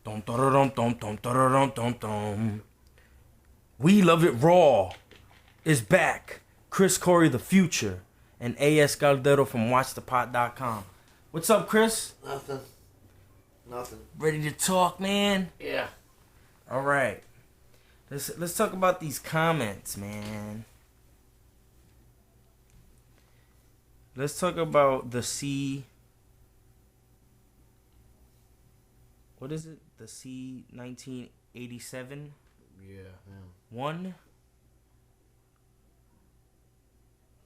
Dum, dum, dum, dum, dum, dum, dum, dum. We Love It Raw is back. Chris Corey, the future, and A.S. Caldero from WatchThePot.com. What's up, Chris? Nothing. Nothing. Ready to talk, man? Yeah. All right. Let's talk about these comments, man. Let's talk about the C. What is it? The C 1987 Yeah. one.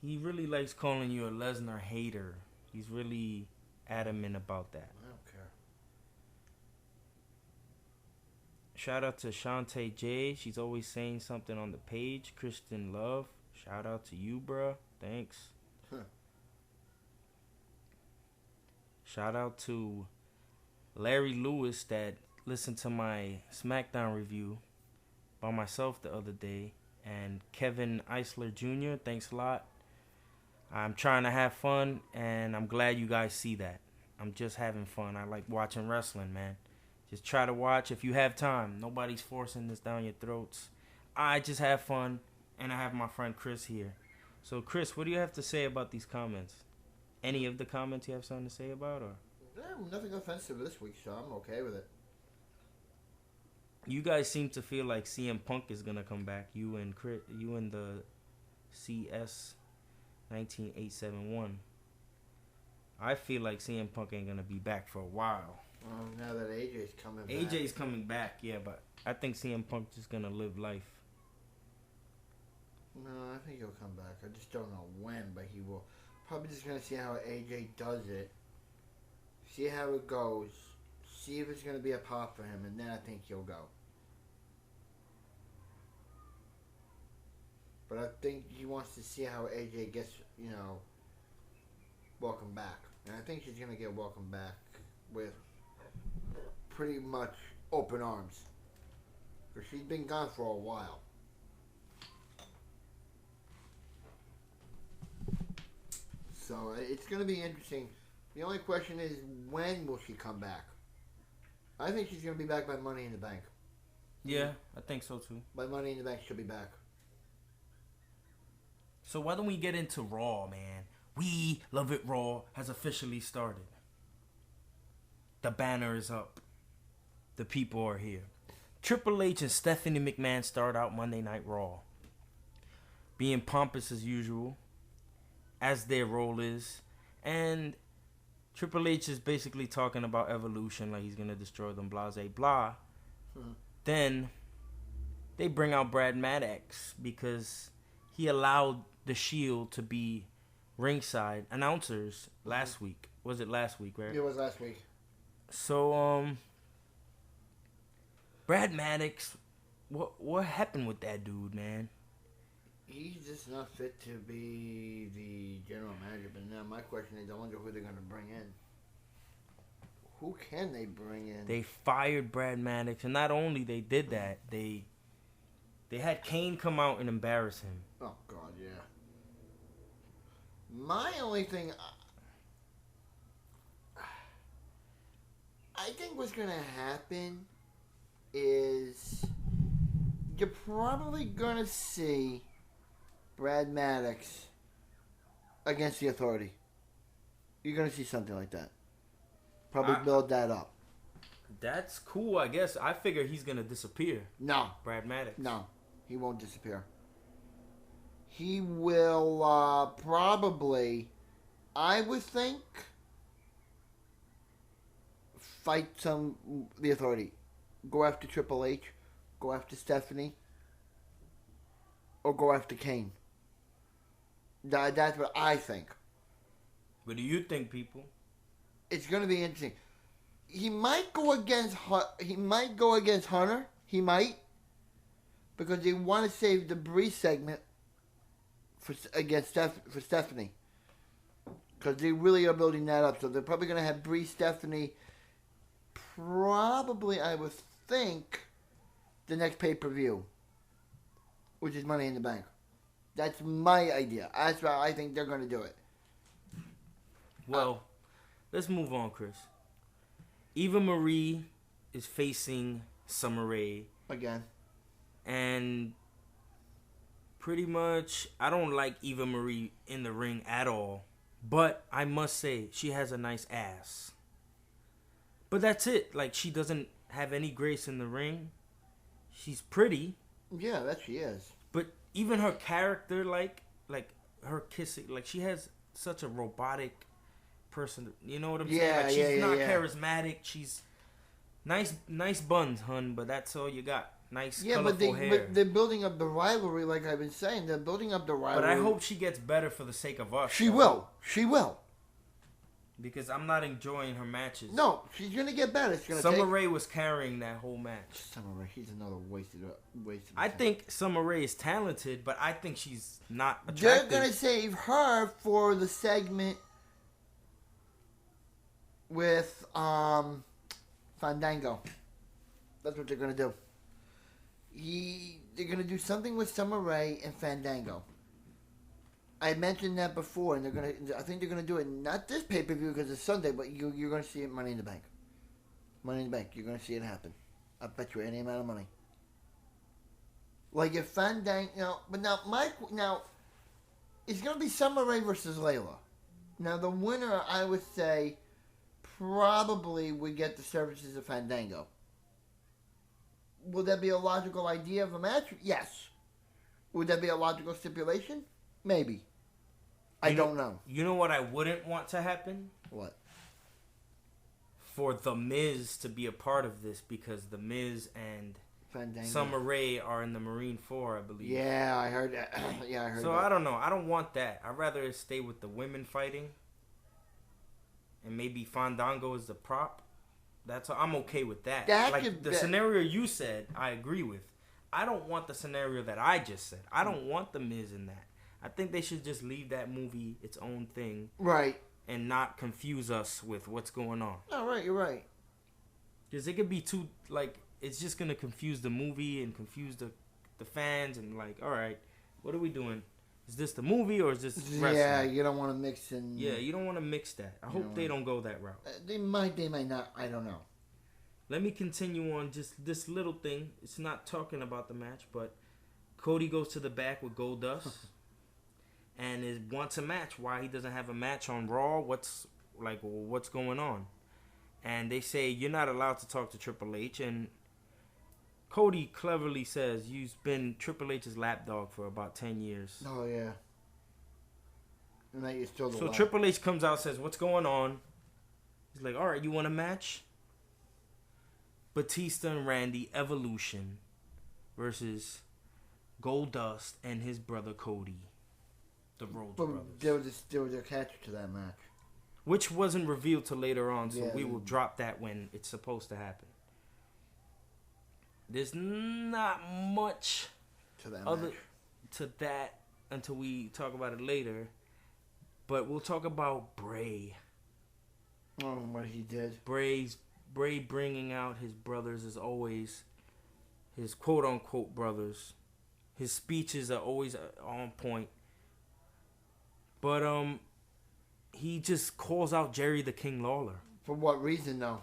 He really likes calling you a Lesnar hater. He's really adamant about that. I don't care. Shout out to Shantae J. She's always saying something on the page. Kristen Love. Shout out to you, bruh. Thanks. Shout out to Larry Lewis that listened to my SmackDown review by myself the other day. And Kevin Eisler Jr., thanks a lot. I'm trying to have fun, and I'm glad you guys see that. I'm just having fun. I like watching wrestling, man. Just try to watch if you have time. Nobody's forcing this down your throats. I just have fun, and I have my friend Chris here. So, Chris, what do you have to say about these comments? Any of the comments you have something to say about, or? Nothing offensive this week, so I'm okay with it. You guys seem to feel like CM Punk is gonna come back. You and the CS 19871. I feel like CM Punk ain't gonna be back for a while. Now that AJ's coming back. AJ's coming back, yeah, but I think CM Punk just gonna live life. No, I think he'll come back. I just don't know when, but he will. Probably just gonna see how AJ does it. See how it goes. See if it's gonna be a pop for him, and then I think he'll go. But I think he wants to see how AJ gets, welcome back. And I think she's gonna get welcome back with pretty much open arms. Because she's been gone for a while. So it's going to be interesting. The only question is, when will she come back? I think she's going to be back by Money in the Bank. Yeah, I think so too. By Money in the Bank, she'll be back. So why don't we get into Raw, man? We Love It Raw has officially started. The banner is up. The people are here. Triple H and Stephanie McMahon start out Monday Night Raw. Being pompous as usual, as their role is. And Triple H is basically talking about evolution, like he's going to destroy them, blah, blah, blah. Then they bring out Brad Maddox because he allowed the Shield to be ringside announcers last week. Was it last week, right? It was last week. So, Brad Maddox, what happened with that dude, man? He's just not fit to be the general manager. But now my question is, I wonder who they're going to bring in. Who can they bring in? They fired Brad Maddox, and not only they did that, they had Kane come out and embarrass him. Oh, God, yeah. My only thing... I think what's going to happen is you're probably going to see Brad Maddox against the Authority. You're going to see something like that. Probably build that up. That's cool, I guess. I figure he's going to disappear. No. Brad Maddox. No. He won't disappear. He will probably, I would think, fight the Authority. Go after Triple H. Go after Stephanie. Or go after Kane. That's what I think. What do you think, people? It's going to be interesting. He might go against Hunter. He might. Because they want to save the Bree segment for Stephanie. Because they really are building that up. So they're probably going to have Bree, Stephanie, probably, I would think, the next pay-per-view. Which is Money in the Bank. That's my idea. That's how I think they're going to do it. Well, let's move on, Chris. Eva Marie is facing Summer Rae. Again. And pretty much, I don't like Eva Marie in the ring at all. But I must say, she has a nice ass. But that's it. Like, she doesn't have any grace in the ring. She's pretty. Yeah, that she is. But even her character, like her kissing, like, she has such a robotic person. You know what I'm saying? Like, she's not charismatic. She's nice buns, hun, but that's all you got. Nice, colorful hair. But they're building up the rivalry, like I've been saying. They're building up the rivalry. But I hope she gets better for the sake of us. She will. She will. Because I'm not enjoying her matches. No, she's gonna get better. It's gonna Summer Rae was carrying that whole match. Summer Rae, he's another wasted. I think Summer Rae is talented, but I think she's not attractive. They're gonna save her for the segment with Fandango. That's what they're gonna do. They're gonna do something with Summer Rae and Fandango. I mentioned that before, and I think they're gonna do it not this pay-per-view because it's Sunday, but you're gonna see it Money in the Bank. Money in the Bank, you're gonna see it happen. I bet you any amount of money. Like if Fandango, but now it's gonna be Summer Rae versus Layla. Now the winner, I would say, probably would get the services of Fandango. Would that be a logical idea of a match? Yes. Would that be a logical stipulation? Maybe. I don't know. You know what I wouldn't want to happen? What? For The Miz to be a part of this, because The Miz and Fandango. Summer Rae are in the Marine 4, I believe. Yeah, I heard that. Yeah, I heard that. So I don't know. I don't want that. I'd rather stay with the women fighting. And maybe Fandango is the prop. I'm okay with that. The scenario you said, I agree with. I don't want the scenario that I just said. I don't want The Miz in that. I think they should just leave that movie its own thing. Right. And not confuse us with what's going on. Oh, right, you're right. Because it could be too, it's just going to confuse the movie and confuse the fans. And, all right, what are we doing? Is this the movie or is this wrestling? Yeah, you don't want to mix in. Yeah, you don't want to mix that. I hope they don't go that route. They might not. I don't know. Let me continue on just this little thing. It's not talking about the match, but Cody goes to the back with Goldust and wants a match. Why he doesn't have a match on Raw? What's going on? And they say you're not allowed to talk to Triple H. And Cody cleverly says you've been Triple H's lapdog for about 10 years. Oh yeah. And now you're still the So Triple H comes out and says, "What's going on?" He's like, "All right, you want a match?" Batista and Randy Evolution versus Goldust and his brother Cody, the Rhodes brothers. There was a catch to that match, which wasn't revealed till later on, so we will drop that when it's supposed to happen. There's not much to that other match. To that until we talk about it later, but we'll talk about Bray. Oh, what he did. Bray bringing out his brothers as always, his quote-unquote brothers. His speeches are always on point. But he just calls out Jerry the King Lawler. For what reason, though?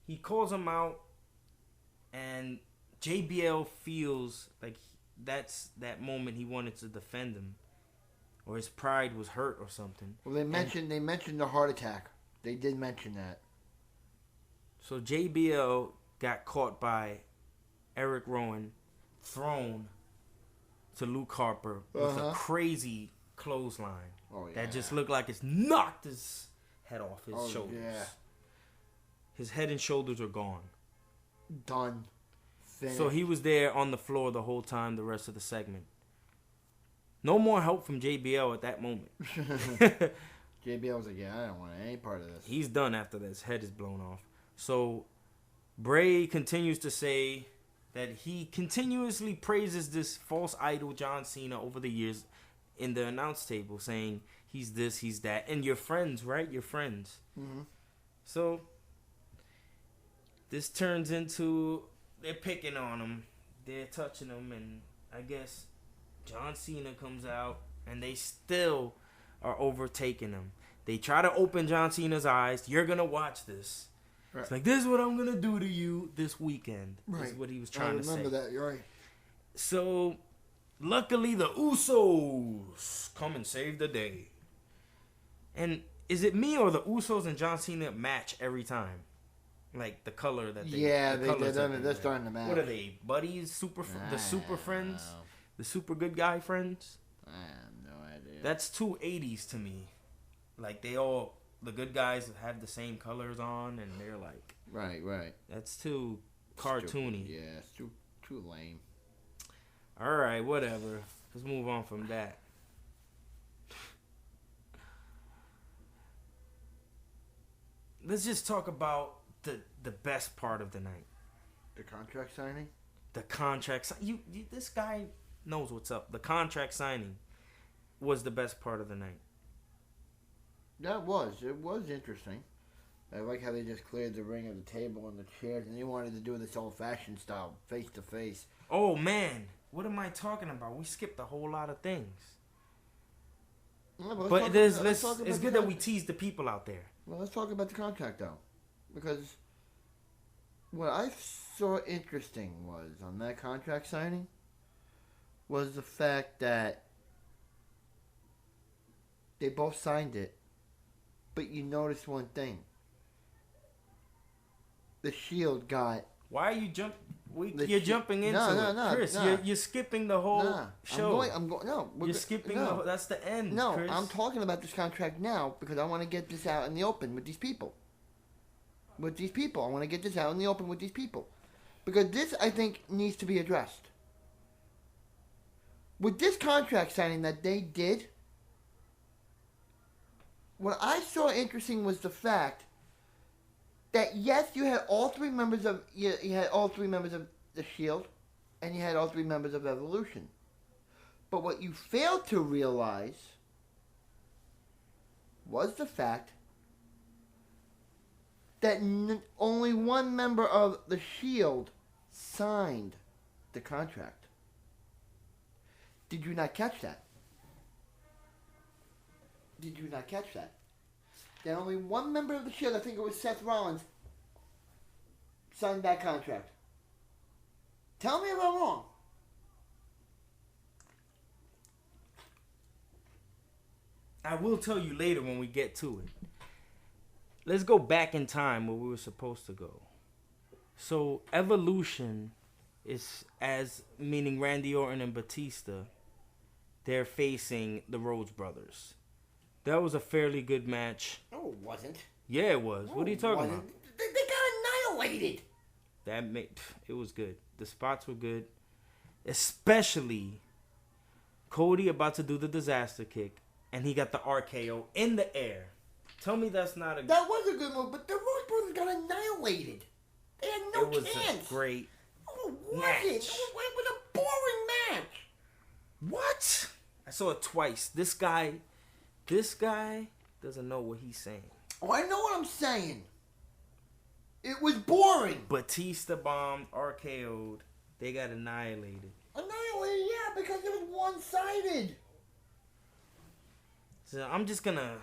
He calls him out, and JBL feels like that's that moment he wanted to defend him, or his pride was hurt or something. Well, they mentioned the heart attack. They did mention that. So JBL got caught by Eric Rowan, thrown to Luke Harper with a crazy clothesline that just looked like it's knocked his head off his shoulders. Yeah. His head and shoulders are gone. Done. Finished. So he was there on the floor the whole time, the rest of the segment. No more help from JBL at that moment. JBL was like, yeah, I don't want any part of this. He's done after his head is blown off. So Bray continues to say that he continuously praises this false idol John Cena over the years in the announce table, saying he's this, he's that. And you're friends, right? You're friends. Mm-hmm. So this turns into they're picking on him. They're touching him. And I guess John Cena comes out and they still are overtaking him. They try to open John Cena's eyes. You're going to watch this. Right. It's like, this is what I'm going to do to you this weekend. Right. Is what he was trying to say. I remember that. You're right. So, luckily, the Usos come and save the day. And is it me or the Usos and John Cena match every time? Like the color that they... Yeah, they're starting to match. What are they? Buddies? The super friends? The super good guy friends? I have no idea. That's too 80s to me. Like the good guys have the same colors on and they're like... Right. That's too cartoony. Yeah, it's too lame. Alright, whatever. Let's move on from that. Let's just talk about the best part of the night. The contract signing? The contract this guy knows what's up. The contract signing was the best part of the night. It was interesting. I like how they just cleared the ring of the table and the chairs, and they wanted to do this old-fashioned style, face to face. Oh man, what am I talking about? We skipped a whole lot of things. Yeah, but it's good that we tease the people out there. Well, let's talk about the contract though, because what I saw interesting was on that contract signing was the fact that they both signed it, but you notice one thing. The Shield got... Why are you you're jumping into it, Chris. No. You're skipping the whole show. I'm going. No, you're skipping. That's the end. No, Chris. I'm talking about this contract now because I want to get this out in the open with these people. I want to get this out in the open with these people because this, I think, needs to be addressed. With this contract signing that they did, what I saw interesting was the fact that yes, you had all three members of you had all three members of the Shield, and you had all three members of Evolution. But what you failed to realize was the fact that only one member of the Shield signed the contract. Did you not catch that? That only one member of the Shield, I think it was Seth Rollins, signed that contract. Tell me if I'm wrong. I will tell you later when we get to it. Let's go back in time where we were supposed to go. So Evolution is, as meaning Randy Orton and Batista, they're facing the Rhodes Brothers. That was a fairly good match. No, it wasn't. Yeah, it was. What are you talking about? They got annihilated. It was good. The spots were good. Especially Cody about to do the disaster kick, and he got the RKO in the air. Tell me that's not a... That was a good move, but the Rhodes Brothers got annihilated. They had no chance. It was a great match. It was a boring match. What? I saw it twice. This guy doesn't know what he's saying. Oh, I know what I'm saying. It was boring. Batista bombed, RKO'd. They got annihilated. Annihilated, yeah, because it was one-sided. So I'm just gonna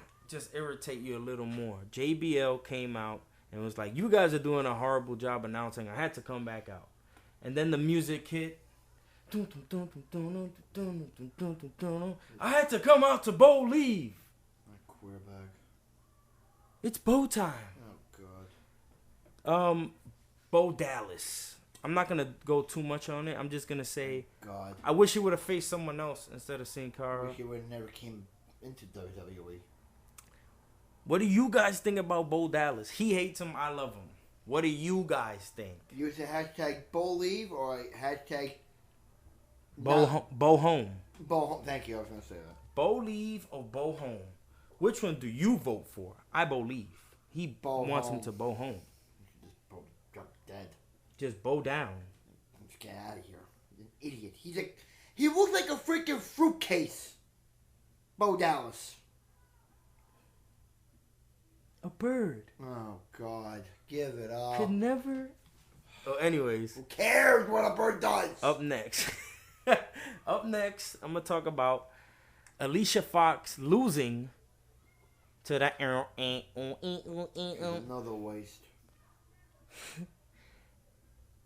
irritate you a little more. JBL came out and was like, you guys are doing a horrible job announcing. I had to come back out. And then the music hit. I had to come out to Bo leave. My queer bag. It's Bo time. Oh, God. Bo Dallas. I'm not going to go too much on it. I'm just going to say, God. I wish he would have faced someone else instead of Sin Cara. I wish he would have never came into WWE. What do you guys think about Bo Dallas? He hates him. I love him. What do you guys think? Use a hashtag Bo leave or a hashtag Bo home. Bo home. Thank you. I was going to say that. Bo leave or Bo home? Which one do you vote for? I Bo leave. He wants him to Bo home. Just Bo drop dead. Just bow down. Let's get out of here. He's an idiot. He looks like a freaking fruitcase. Bo Dallas. A bird. Oh, God. Give it up. Could never... Oh, anyways. Who cares what a bird does? Up next. I'm going to talk about Alicia Fox losing to that... Another waste.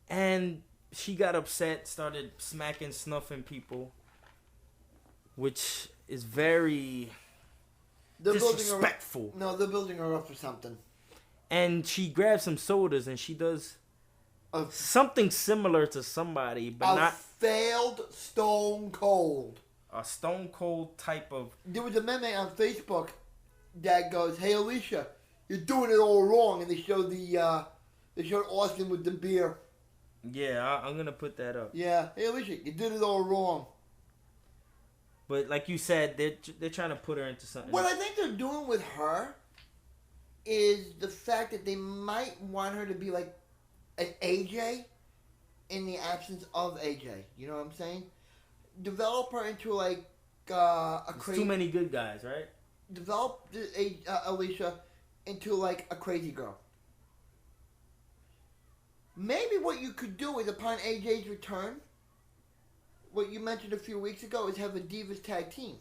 And she got upset, started smacking, snuffing people, which is very They're disrespectful. They're building her up for something. And she grabs some sodas and she does A, something similar to somebody, but not failed Stone Cold. a Stone Cold type of. There was a meme on Facebook that goes, "Hey Alicia, you're doing it all wrong," and they showed Austin with the beer. Yeah, I'm gonna put that up. Yeah, hey Alicia, you did it all wrong. But like you said, they're trying to put her into something. What I think they're doing with her is the fact that they might want her to be like an AJ in the absence of AJ. You know what I'm saying? Develop her into like a crazy. Too many good guys, right? Develop Alicia into like a crazy girl. Maybe what you could do is upon AJ's return, what you mentioned a few weeks ago, is have a Divas tag team.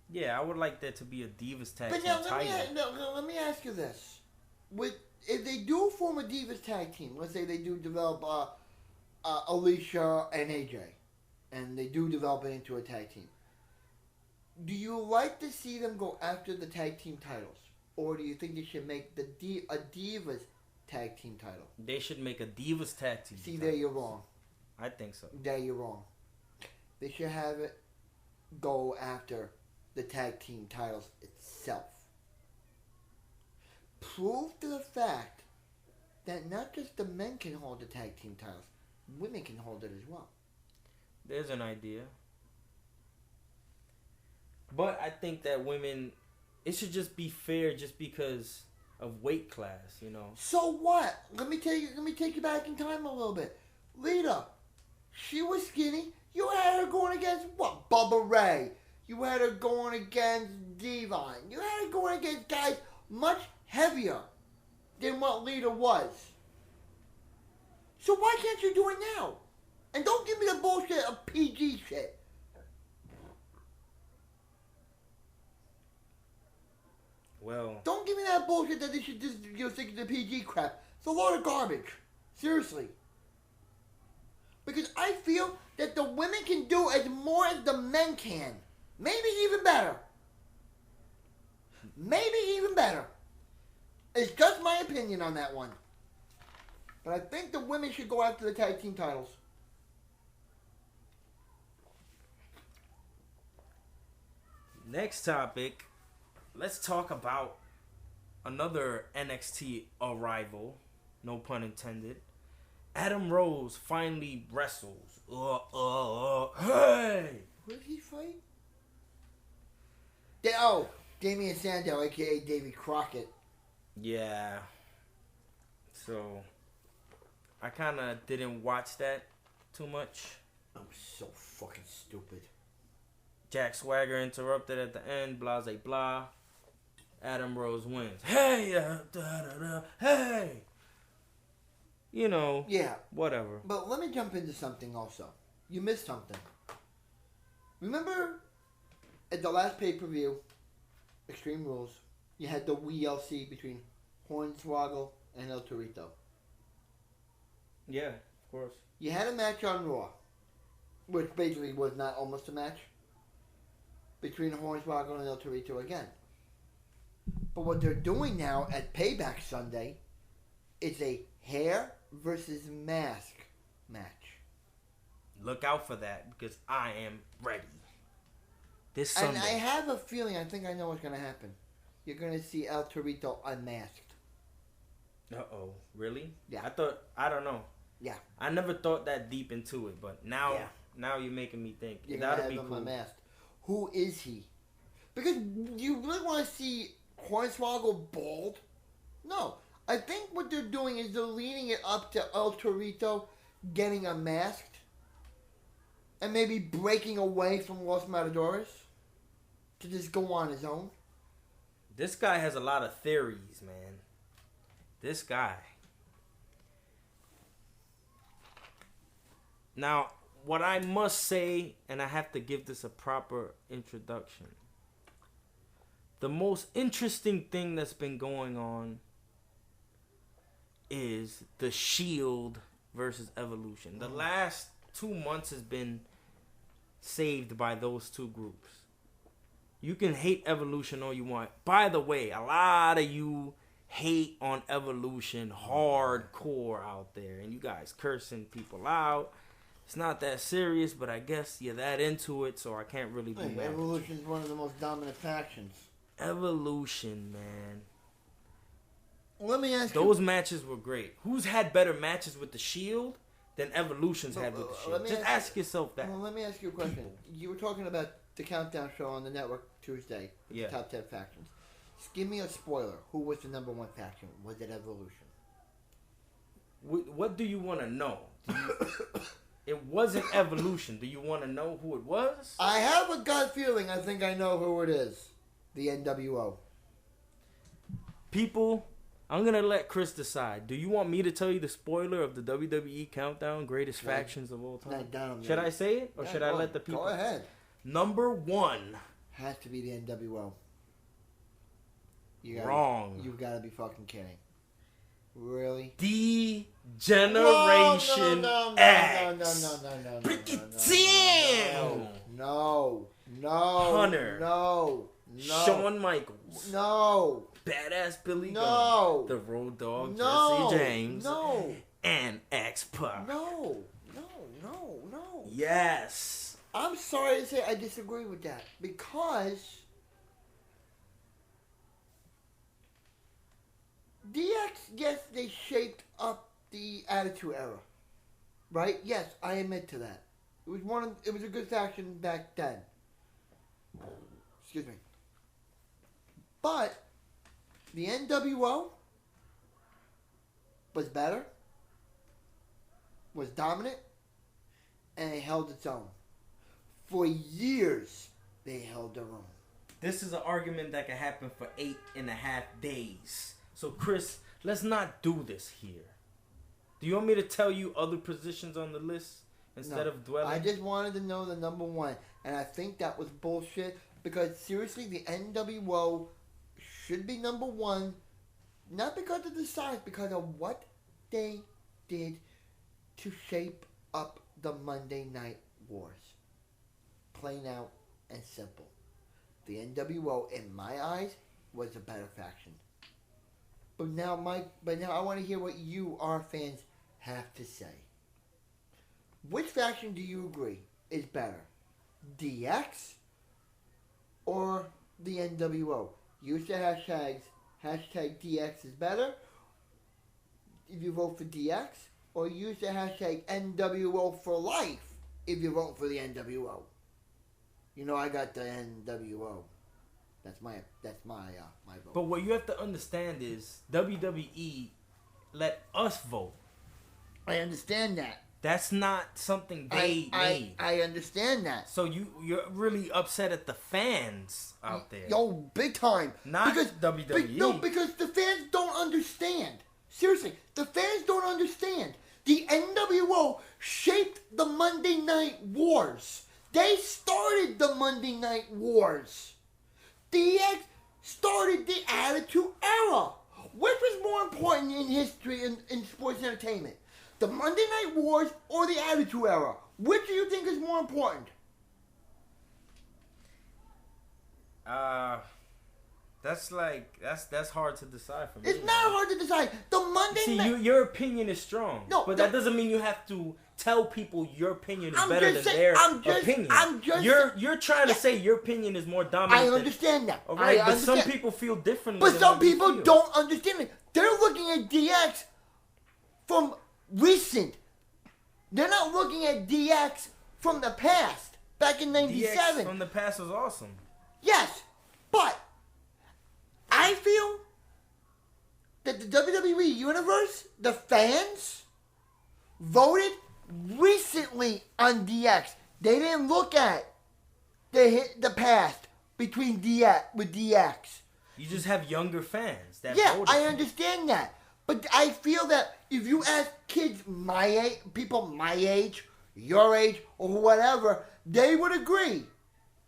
Yeah, I would like there to be a Divas tag But team now, let me ask you this: if they do form a Divas tag team, let's say they do develop Alicia and AJ, and they do develop it into a tag team, do you like to see them go after the tag team titles, or do you think they should make a Divas tag team title? They should make a Divas tag team. See, there you're wrong. I think so. There you're wrong. They should have it go after the tag team titles itself. Prove to the fact that not just the men can hold the tag team titles, women can hold it as well. There's an idea. But I think that women, it should just be fair just because of weight class, you know. So what? Let me take you back in time a little bit. Lita, she was skinny. You had her going against what? Bubba Ray. You had her going against Devon. You had her going against guys much heavier than what Lita was. So why can't you do it now? And don't give me the bullshit of PG shit. Well, don't give me that bullshit that they should just stick to the PG crap. It's a load of garbage. Seriously. Because I feel that the women can do as more as the men can. Maybe even better. Maybe even better. It's just my opinion on that one. But I think the women should go after the tag team titles. Next topic. Let's talk about another NXT arrival. No pun intended. Adam Rose finally wrestles. Hey! Who did he fight? Damian Sandow, a.k.a. Davey Crockett. Yeah. So, I kind of didn't watch that too much. I'm so fucking stupid. Jack Swagger interrupted at the end, blah, blah, blah. Adam Rose wins. Hey! Hey! You know. Yeah. Whatever. But let me jump into something also. You missed something. Remember at the last pay-per-view, Extreme Rules, you had the WLC between Hornswoggle and El Torito. Yeah, of course. You had a match on Raw, which basically was not almost a match, between Hornswoggle and El Torito again. But what they're doing now at Payback Sunday is a hair versus mask match. Look out for that because I am ready. This Sunday. And I have a feeling, I think I know what's going to happen. You're going to see El Torito unmasked. Uh-oh. Really? Yeah. I don't know. Yeah. I never thought that deep into it, but now you're making me think. You're going to have him unmasked. Who is he? Because you really want to see Hornswoggle bald? No. I think what they're doing is they're leading it up to El Torito getting unmasked and maybe breaking away from Los Matadores to just go on his own. This guy has a lot of theories, man. This guy. Now, what I must say, and I have to give this a proper introduction. The most interesting thing that's been going on is the Shield versus Evolution. The last 2 months has been saved by those two groups. You can hate Evolution all you want. By the way, a lot of you hate on Evolution hardcore out there, and you guys cursing people out. It's not that serious, but I guess you're that into it, so I can't really be mad. Evolution is one of the most dominant factions. Evolution, man. Let me ask Those matches were great. Who's had better matches with the Shield than Evolution's had with the Shield? Just ask yourself that. Well, let me ask you a question. You were talking about the Countdown show on the network Tuesday. With the top 10 factions. Just give me a spoiler. Who was the number one faction? Was it Evolution? What do you want to know? It wasn't Evolution. Do you want to know who it was? I have a gut feeling. I think I know who it is. The NWO. People, I'm going to let Chris decide. Do you want me to tell you the spoiler of the WWE Countdown Greatest Factions of All Time? Should I say it? Or should I let the people? Go ahead. Number 1. Has to be the NWO. Wrong. You gotta be fucking kidding. Really? Generation X. No. Break it down. No. Hunter. No. Shawn Michaels. No. Badass Billy No. Gunn. The Road Dogg. No. Jesse James. No. And X-Pac. No. Yes. I'm sorry to say I disagree with that. Because DX, yes, they shaped up the Attitude Era. Right? Yes, I admit to that. It was a good faction back then. Excuse me. But the NWO was better, was dominant, and it held its own. For years, they held their own. This is an argument that can happen for 8.5 days. So, Chris, let's not do this here. Do you want me to tell you other positions on the list instead of dwelling? I just wanted to know the number one, and I think that was bullshit because, seriously, the NWO should be number one, not because of the size, because of what they did to shape up the Monday Night Wars. Plain out and simple. The NWO, in my eyes, was a better faction. But now I want to hear what you, our fans, have to say. Which faction do you agree is better? DX or the NWO? Use the hashtags. Hashtag DX is better if you vote for DX, or use the hashtag NWO for life if you vote for the NWO. You know I got the NWO. That's my vote. But what you have to understand is WWE let us vote. I understand that. That's not something they made. I understand that. So you're really upset at the fans out there. Yo, big time. Not because WWE. Because the fans don't understand. Seriously, the fans don't understand. The NWO shaped the Monday Night Wars. They started the Monday Night Wars. DX started the Attitude Era. Which was more important in history in sports entertainment? The Monday Night Wars or the Attitude Era? Which do you think is more important? That's hard to decide for me. It's not hard to decide. The Monday Night... your opinion is strong. No, but that doesn't mean you have to tell people your opinion is better than their opinion. You're trying to say your opinion is more dominant. I understand that. All right, but some people feel differently. But some people don't understand it. They're looking at DX from recent. They're not looking at DX from the past, back in '97. DX from the past was awesome. Yes, but I feel that the WWE Universe, the fans, voted recently on DX. They didn't look at the past between DX. You just have younger fans that voted. voted. I understand that. But I feel that if you ask kids my age, people my age, your age, or whatever, they would agree.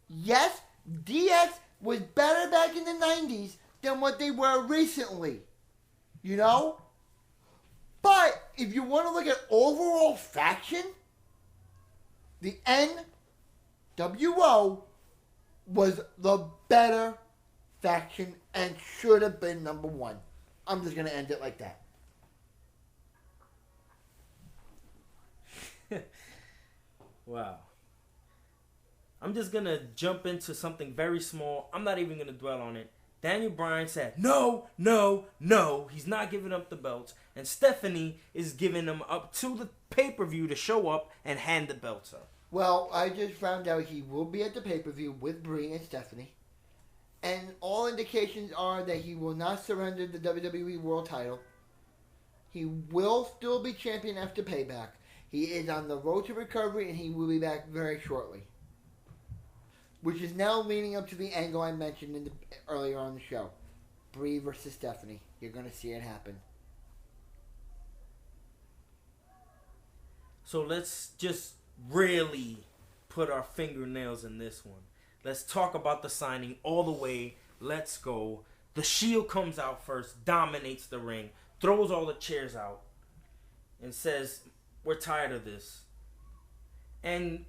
Yes, DX was better back in the 90s than what they were recently. You know? But if you want to look at overall faction, the NWO was the better faction and should have been number one. I'm just going to end it like that. Wow. I'm just going to jump into something very small. I'm not even going to dwell on it. Daniel Bryan said, no, no, no. He's not giving up the belts. And Stephanie is giving them up to the pay-per-view to show up and hand the belts up. Well, I just found out he will be at the pay-per-view with Brie and Stephanie. And all indications are that he will not surrender the WWE World title. He will still be champion after Payback. He is on the road to recovery, and he will be back very shortly. Which is now leading up to the angle I mentioned earlier on the show. Brie versus Stephanie. You're going to see it happen. So let's just really put our fingernails in this one. Let's talk about the signing all the way. Let's go. The Shield comes out first, dominates the ring, throws all the chairs out, and says, we're tired of this. And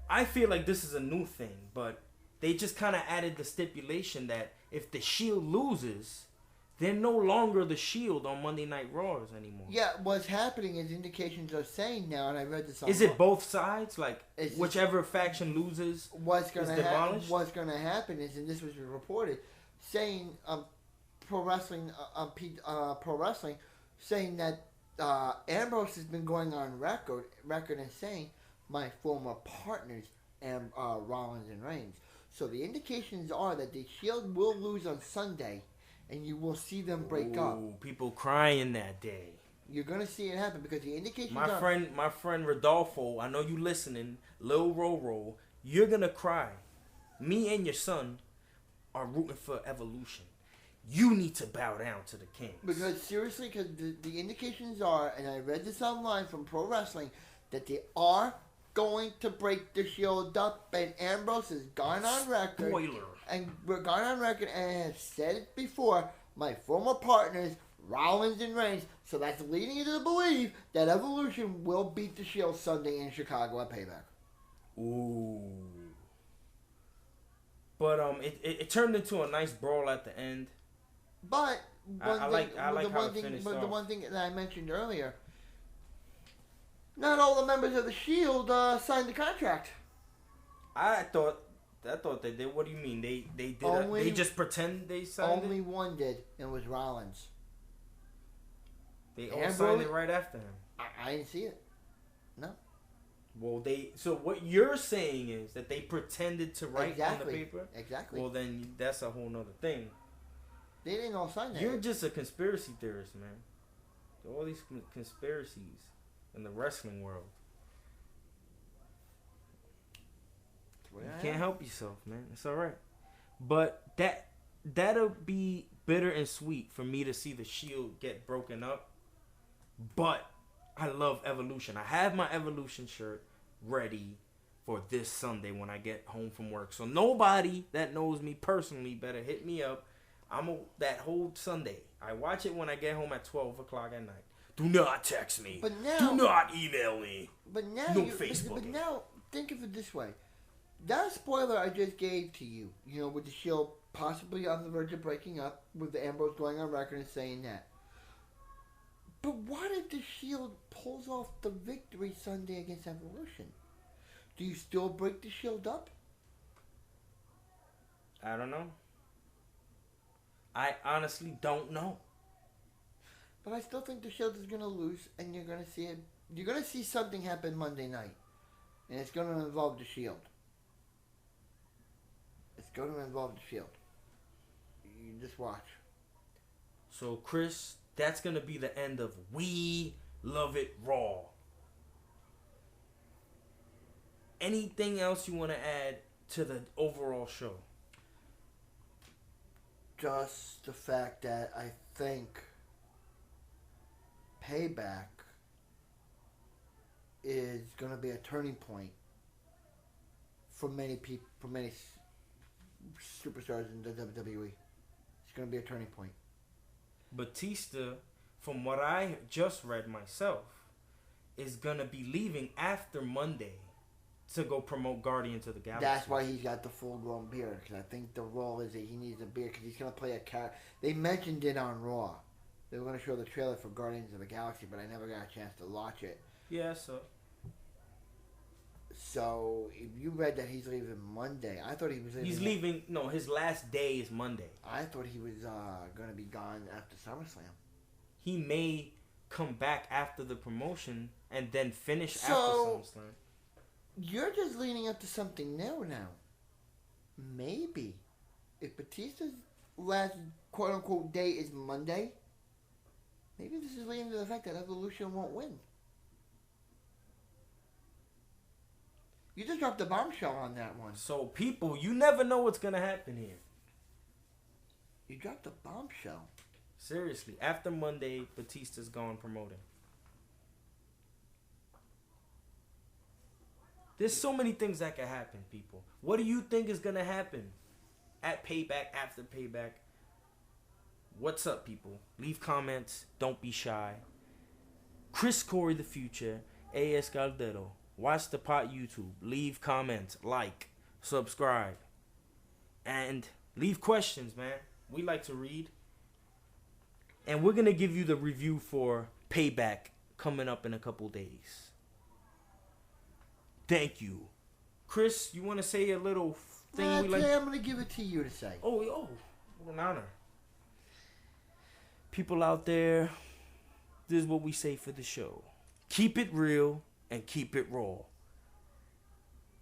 I feel like this is a new thing, but they just kind of added the stipulation that if the Shield loses, they're no longer the Shield on Monday Night Raws anymore. Yeah, what's happening is indications are saying now, and I read this on... Is it both sides? Like, whichever faction loses what's gonna is demolished? What's going to happen is, and this was reported, saying, Pro Wrestling, saying that Ambrose has been going on record and saying, my former partners, Rollins and Reigns. So the indications are that the Shield will lose on Sunday, and you will see them break up. People crying that day. You're gonna see it happen because the indications my are... My friend Rodolfo, I know you listening, Lil Roro, you're gonna cry. Me and your son are rooting for Evolution. You need to bow down to the Kings. Because seriously, because the indications are, and I read this online from Pro Wrestling, that they are going to break the Shield up, and Ambrose has gone on record. Spoiler. And we're gone on record and has said it before, my former partners, Rollins and Reigns, so that's leading you to believe that Evolution will beat the Shield Sunday in Chicago at Payback. Ooh. But it turned into a nice brawl at the end. But the one thing that I mentioned earlier, not all the members of the Shield signed the contract. I thought they did. What do you mean? They did? They just pretend they signed it? Only one did, and it was Rollins. They all signed it right after him. I didn't see it. No. Well, so what you're saying is that they pretended to write on the paper? Exactly. Well, then that's a whole nother thing. They didn't all sign that. You're just a conspiracy theorist, man. All these conspiracies in the wrestling world. You can't help yourself, man. It's all right. But that'll be bitter and sweet for me to see the Shield get broken up. But I love Evolution. I have my Evolution shirt ready for this Sunday when I get home from work. So nobody that knows me personally better hit me up. That whole Sunday. I watch it when I get home at 12 o'clock at night. Do not text me. But now, do not email me. But now, no Facebook. But now, think of it this way. That spoiler I just gave to you, with the Shield possibly on the verge of breaking up, with the Ambrose going on record and saying that. But what if the Shield pulls off the victory Sunday against Evolution? Do you still break the Shield up? I don't know. I honestly don't know. But I still think the Shield is going to lose, and you're going to see it. You're going to see something happen Monday night, and it's going to involve the Shield. It's going to involve the Shield. You just watch. So, Chris, that's going to be the end of We Love It Raw. Anything else you want to add to the overall show? Just the fact that I think Payback is going to be a turning point for many people, for many superstars in the WWE. It's going to be a turning point. Batista from what I just read myself, is gonna be leaving after Monday to go promote Guardians of the Galaxy. That's why he's got the full-grown beard, because I think the role is that he needs a beard, because he's going to play a character. They mentioned it on Raw. They were going to show the trailer for Guardians of the Galaxy, but I never got a chance to watch it. Yeah, so. So, if you read that he's leaving Monday, I thought he was leaving... He's leaving, no, his last day is Monday. I thought he was going to be gone after SummerSlam. He may come back after the promotion and then finish after SummerSlam. You're just leaning up to something new now. Maybe. If Batista's last quote-unquote day is Monday, maybe this is leading to the fact that Evolution won't win. You just dropped a bombshell on that one. So, people, you never know what's going to happen here. You dropped a bombshell. Seriously. After Monday, Batista's gone promoting. There's so many things that can happen, people. What do you think is going to happen at Payback, after Payback? What's up, people? Leave comments. Don't be shy. Chris Corey, the future. A.S. Caldero. Watch the Pot YouTube. Leave comments. Like. Subscribe. And leave questions, man. We like to read. And we're going to give you the review for Payback coming up in a couple days. Thank you. Chris, you want to say a little thing? I'm going to give it to you to say. Oh, what an honor. People out there, this is what we say for the show. Keep it real and keep it raw.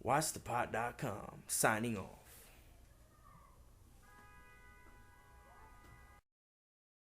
WatchThePot.com. Signing off.